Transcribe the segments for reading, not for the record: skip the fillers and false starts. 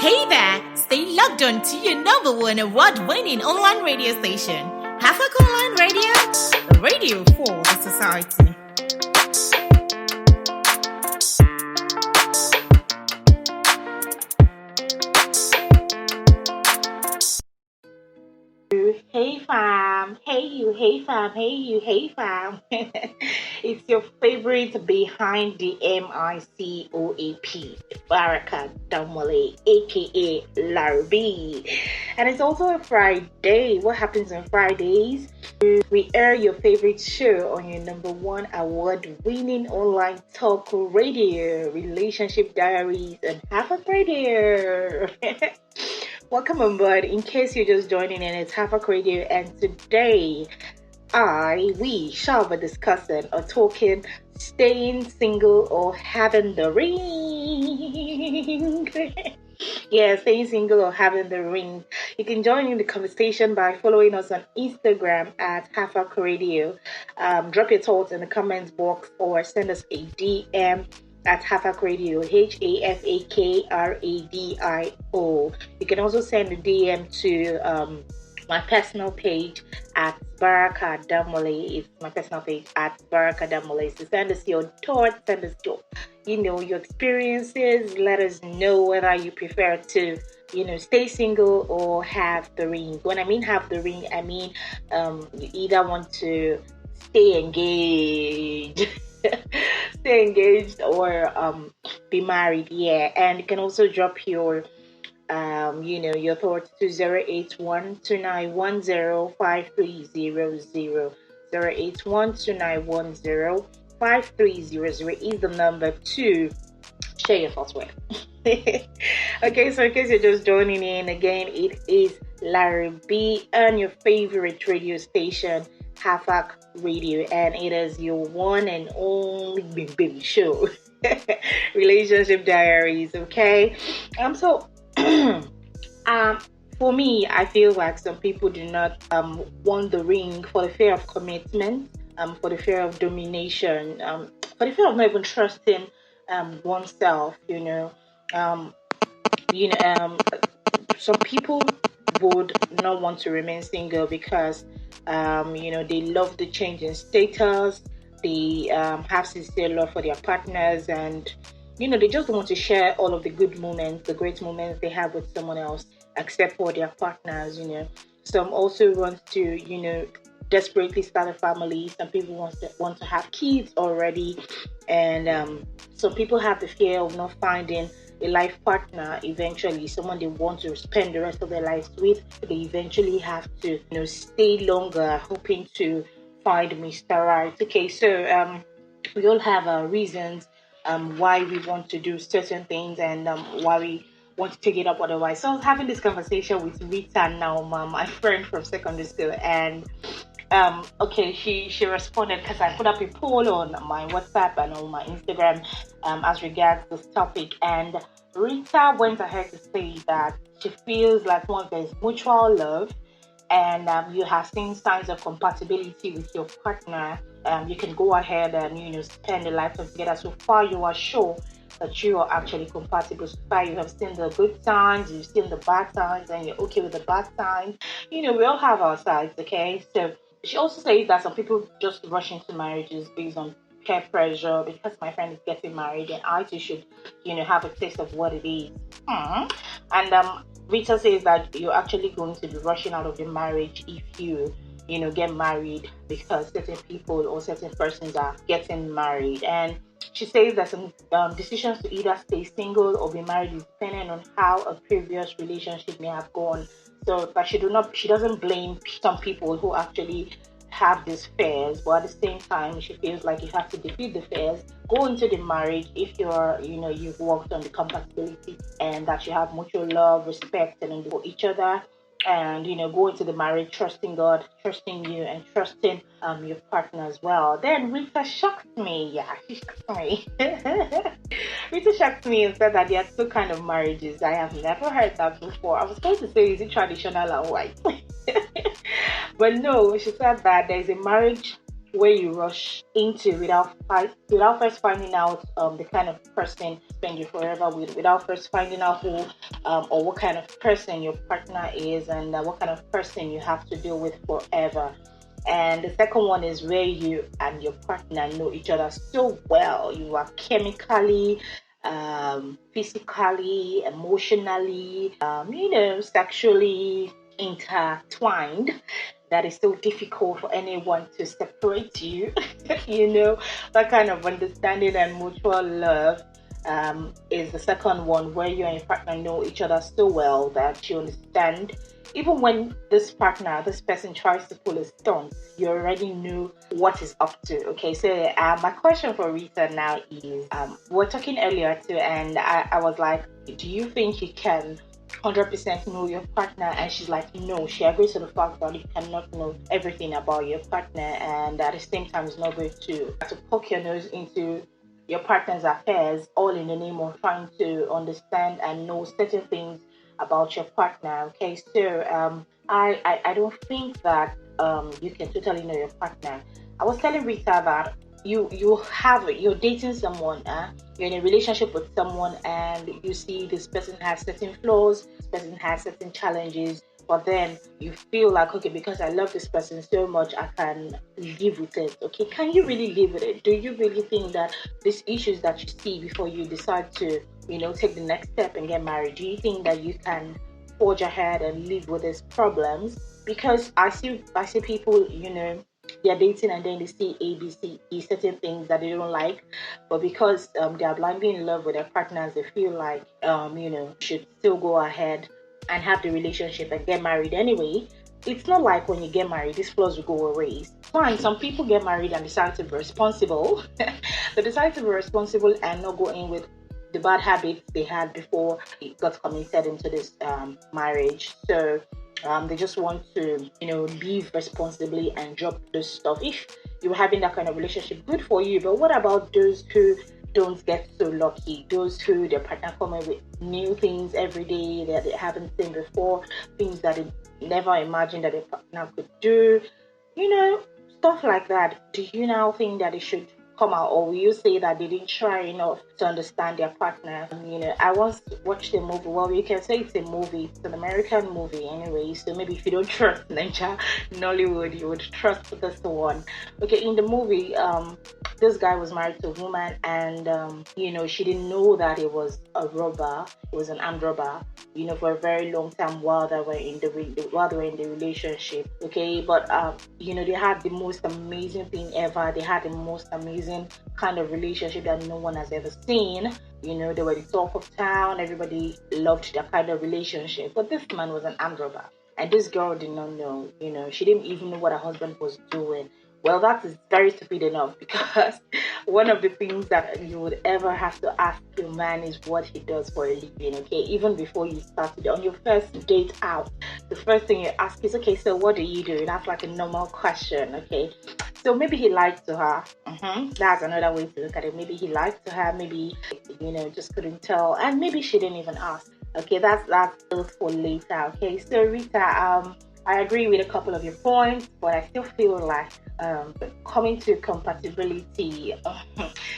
Hey there! Stay logged on to your number one award-winning online radio station, Hafak Online Radio, the radio for the society. Hey fam, hey you, hey fam, hey you, hey fam. It's your favorite behind the MICOAP, Baraka Damole, aka Larby. And it's also a Friday. What happens on Fridays? We air your favorite show on your number one award-winning online talk radio, Relationship Diaries, and Half Radio. Welcome on board. In case you're just joining in, it's Hafak Radio, and today we shall be discussing or talking staying single or having the ring. Yeah, staying single or having the ring. You can join in the conversation by following us on Instagram at Hafak Radio. Drop your thoughts in the comments box or send us a DM at Hafak Radio, HAFAKRADIO. You can also send a DM to my personal page at Baraka Damole. It's my personal page at Baraka Damole. So send us your thoughts, send us your experiences. Let us know whether you prefer to, stay single or have the ring. When I mean have the ring, I mean you either want to stay engaged. Stay engaged or be married, yeah. And you can also drop your your thoughts to 08129105300. 08129105300 is the number to share your thoughts with. Okay, so in case you're just joining in, again, it is Larry B and your favorite radio station, Hafak Radio, and it is your one and only baby show, Relationship Diaries. Okay, so for me, I feel like some people do not want the ring for the fear of commitment, for the fear of domination, for the fear of not even trusting oneself. Some people would not want to remain single because they love the change in status. They have sincere love for their partners, and they just want to share all of the good moments, the great moments they have with someone else, except for their partners. Some also want to desperately start a family. Some people want to have kids already, and some people have the fear of not finding a life partner eventually, someone they want to spend the rest of their lives with. They eventually have to stay longer, hoping to find Mr. Right. Okay, so we all have our reasons why we want to do certain things, and why we want to take it up otherwise. So I was having this conversation with Rita now, my friend from secondary school, and she responded because I put up a poll on my WhatsApp and on my Instagram as regards this topic, and Rita went ahead to say that she feels like once there's mutual love and you have seen signs of compatibility with your partner, you can go ahead and spend a lifetime together. So far you are sure that you are actually compatible. So far you have seen the good times, you've seen the bad times, and you're okay with the bad times. We all have our sides, okay? So she also says that some people just rush into marriages based on peer pressure, because my friend is getting married and I too should, have a taste of what it is. And Rita says that you're actually going to be rushing out of the marriage if you, get married because certain people or certain persons are getting married. And she says that some decisions to either stay single or be married is dependent on how a previous relationship may have gone. So, but she doesn't blame some people who actually have these fears, but at the same time, she feels like you have to defeat the fears, go into the marriage if you're, you've worked on the compatibility and that you have mutual love, respect, and for each other, and go into the marriage trusting God, trusting you, and trusting your partner as well. Then Rita shocked me. Yeah, she shocked me. Rita shocked me and said that there are two kind of marriages. I have never heard that before. I was going to say, is it traditional or white? But no, she said that there is a marriage where you rush into without first finding out the kind of person you spend your forever with, without first finding out who or what kind of person your partner is, and what kind of person you have to deal with forever. And the second one is where you and your partner know each other so well. You are chemically, physically, emotionally, sexually intertwined, that is so difficult for anyone to separate you. That kind of understanding and mutual love is the second one, where you and your partner know each other so well that you understand. Even when this person tries to pull a stunt, you already know what is up to. Okay, so my question for Rita now is, we are talking earlier too, and I was like, do you think you can 100% know your partner? And she's like, no, she agrees to the fact that you cannot know everything about your partner, and at the same time it's not good to poke your nose into your partner's affairs, all in the name of trying to understand and know certain things about your partner. Okay, so I don't think that you can totally know your partner. I was telling Rita that you're dating someone, you're in a relationship with someone, and you see this person has certain flaws, this person has certain challenges, but then you feel like, okay, because I love this person so much, I can live with it. Okay, can you really live with it? Do you really think that these issues that you see before you decide to, take the next step and get married, do you think that you can forge ahead and live with these problems? Because I see people, they're dating and then they see A, B, C, E, certain things that they don't like, but because they are blindly in love with their partners, they feel like should still go ahead and have the relationship and get married anyway. It's not like when you get married, these flaws will go away. Fine, some people get married and decide to be responsible. They decide to be responsible and not go in with the bad habits they had before they got committed into this marriage. So they just want to, live responsibly and drop this stuff. If you're having that kind of relationship, good for you. But what about those who don't get so lucky? Those who their partner come in with new things every day that they haven't seen before, things that they never imagined that their partner could do, stuff like that. Do you now think that they should come out, or will you say that they didn't try enough to understand their partner? I once watched a movie. Well, you can say it's a movie. It's an American movie anyway. So maybe if you don't trust Nollywood, you would trust this one. Okay, in the movie, this guy was married to a woman, and she didn't know that he was a robber. He was an armed robber. For a very long time while they were in the relationship. Okay, but they had the most amazing thing ever. They had the most amazing kind of relationship that no one has ever seen. They were the talk of town. Everybody loved that kind of relationship. But this man was an armed robber. And this girl did not know. She didn't even know what her husband was doing. Well, that is very stupid enough, because one of the things that you would ever have to ask your man is what he does for a living, okay? Even before you started on your first date out, the first thing you ask is, okay, so what do you do? That's like a normal question, okay? So maybe he lied to her. That's another way to look at it. Maybe he lied to her. Maybe, just couldn't tell. And maybe she didn't even ask. Okay, that's still for later, okay? So Rita, I agree with a couple of your points, but I still feel like coming to compatibility,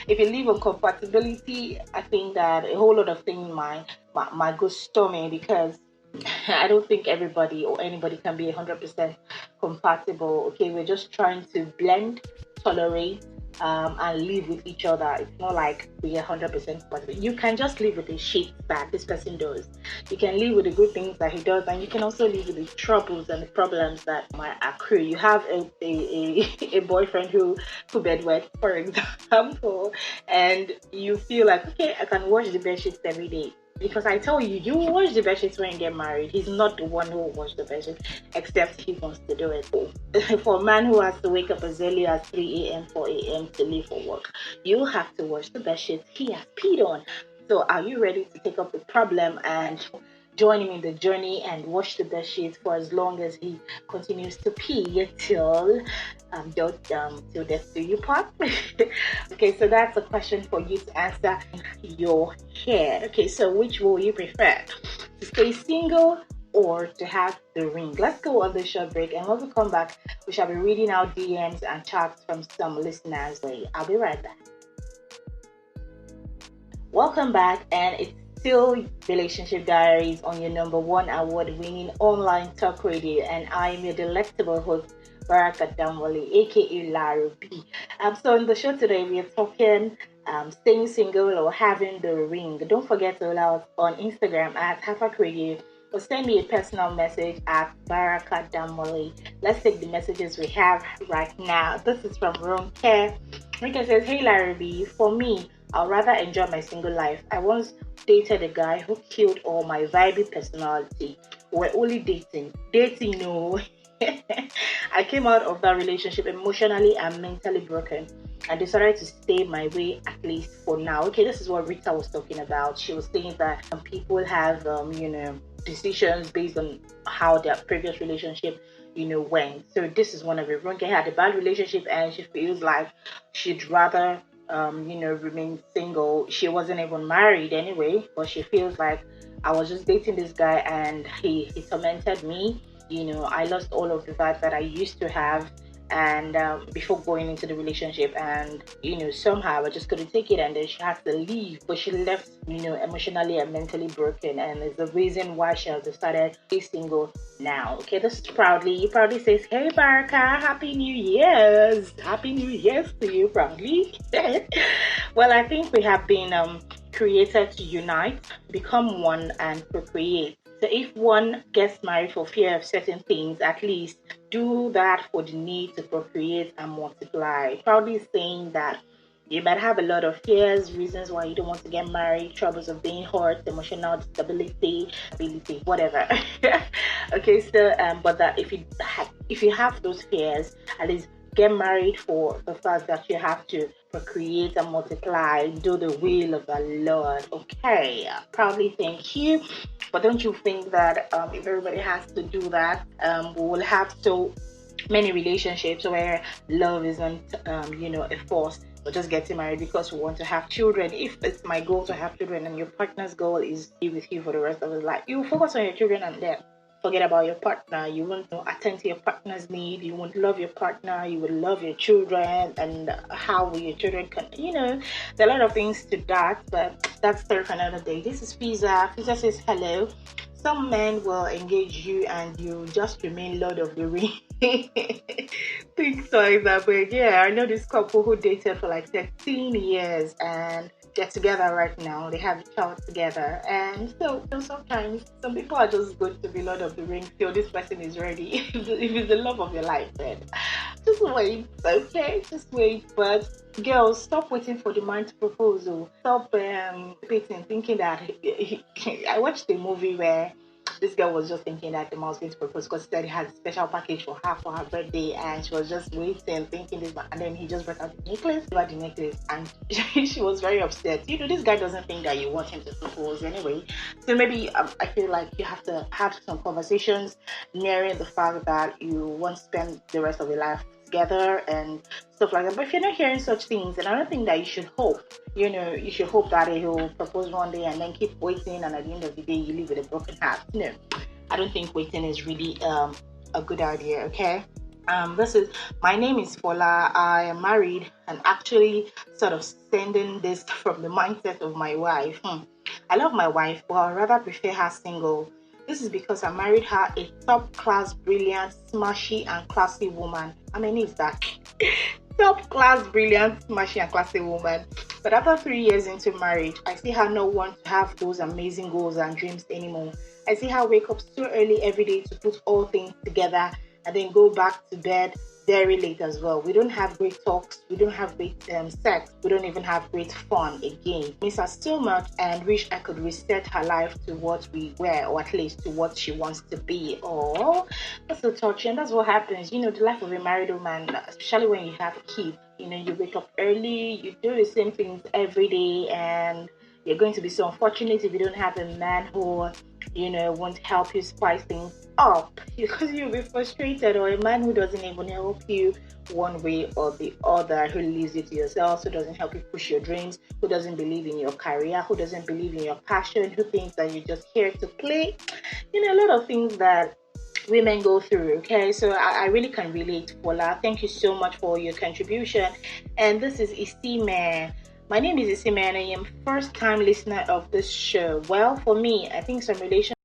if you live on compatibility, I think that a whole lot of things might go stormy, because I don't think everybody or anybody can be 100% compatible. Okay, we're just trying to blend, tolerate, and live with each other. It's not like we are 100% compatible. You can just live with the shit that this person does. You can live with the good things that he does, and you can also live with the troubles and the problems that might accrue. You have a boyfriend who bedwets, for example, and you feel like, okay, I can wash the bed sheets every day. Because I tell you, you will wash the bedsheets when you get married. He's not the one who will wash the bedsheets, except he wants to do it. For a man who has to wake up as early as 3 a.m., 4 a.m. to leave for work, you have to wash the bedsheets he has peed on. So are you ready to take up the problem and join him in the journey and wash the bedsheets for as long as he continues to pee till till death do you part? Okay, so that's a question for you to answer in your head. Okay, so which will you prefer? To stay single or to have the ring? Let's go on the short break, and when we come back, we shall be reading out DMs and chats from some listeners. I'll be right back. Welcome back, and it's still Relationship Diaries on your number one award-winning online talk radio, and I'm your delectable host, Baraka Damwale, aka Lara B. So in the show today, we are talking staying single or having the ring. Don't forget to follow us on Instagram at Hafak Radio or send me a personal message at Baraka Damwale. Let's take the messages we have right now. This is from Ronke. Ronke says, "Hey Larry B, for me, I'd rather enjoy my single life. I once dated a guy who killed all my vibey personality. We're only dating. Dating, no." I came out of that relationship emotionally and mentally broken. I decided to stay my way, at least for now. Okay, this is what Rita was talking about. She was saying that people have, decisions based on how their previous relationship, went. So this is one of it. Ronke had a bad relationship and she feels like she'd rather remain single. She wasn't even married anyway, but she feels like I was just dating this guy and he tormented me. I lost all of the vibes that I used to have, and before going into the relationship, and somehow I just couldn't take it, and then she had to leave. But she left, emotionally and mentally broken, and it's the reason why she has decided to be single now. Okay, this is proudly. He proudly says, "Hey Baraka, Happy New Year's! Happy New Year's to you, proudly." Well, I think we have been created to unite, become one, and procreate. So if one gets married for fear of certain things, at least do that for the need to procreate and multiply. Proudly saying that you might have a lot of fears, reasons why you don't want to get married, troubles of being hurt, emotional stability, ability, whatever. Okay, so but that if you have those fears, at least get married for the fact that you have to procreate and multiply, do the will of the Lord. Okay, proudly thank you. But don't you think that if everybody has to do that, we will have so many relationships where love isn't, a force? We're just getting married because we want to have children. If it's my goal to have children and your partner's goal is to be with you for the rest of his life, you focus on your children and then forget about your partner. You won't attend to your partner's need. You won't love your partner. You will love your children, and how will your children there are a lot of things to that, but that's there for another day. This is Fiza. Fiza says hello. Some men will engage you and you just remain Lord of the Ring. Think twice that way. Yeah, I know this couple who dated for like 13 years and they're together right now. They have a child together. And so sometimes some people are just good to be Lord of the Ring till this person is ready. If it's the love of your life, then just wait, okay? Just wait. But girls, stop waiting for the man to propose. Stop waiting, thinking that I watched a movie where this girl was just thinking that the man was going to propose because he said he had a special package for her birthday, and she was just waiting, thinking this, and then he just brought out the necklace, and she was very upset. This guy doesn't think that you want him to propose anyway. So maybe I feel like you have to have some conversations nearing the fact that you want to spend the rest of your life together and stuff like that. But if you're not hearing such things, then I don't think that you should hope. You should hope that he'll propose one day and then keep waiting, and at the end of the day, you live with a broken heart. No, I don't think waiting is really a good idea. Okay. This is my name is Fola. I am married and actually sort of sending this from the mindset of my wife. I love my wife, but I'd rather prefer her single. This is because I married her a top-class, brilliant, smashy, and classy woman. I mean, is that top-class, brilliant, smashy, and classy woman? But after 3 years into marriage, I see her not want to have those amazing goals and dreams anymore. I see her wake up so early every day to put all things together and then go back to bed very late as well. We don't have great talks. We don't have great sex. We don't even have great fun again. Miss her so much and wish I could reset her life to what we were, or at least to what she wants to be. Oh, that's so touching. And that's what happens. The life of a married woman, especially when you have a kid. You wake up early, you do the same things every day, and you're going to be so unfortunate if you don't have a man who won't help you spice things up because you'll be frustrated, or a man who doesn't even help you one way or the other, who leaves you to yourself, who doesn't help you push your dreams, who doesn't believe in your career, who doesn't believe in your passion, who thinks that you're just here to play. A lot of things that women go through. Okay, so I really can relate. Fola, thank you so much for your contribution. And this is Isime. My name is Isime, and I am first time listener of this show. Well, for me, I think some relationships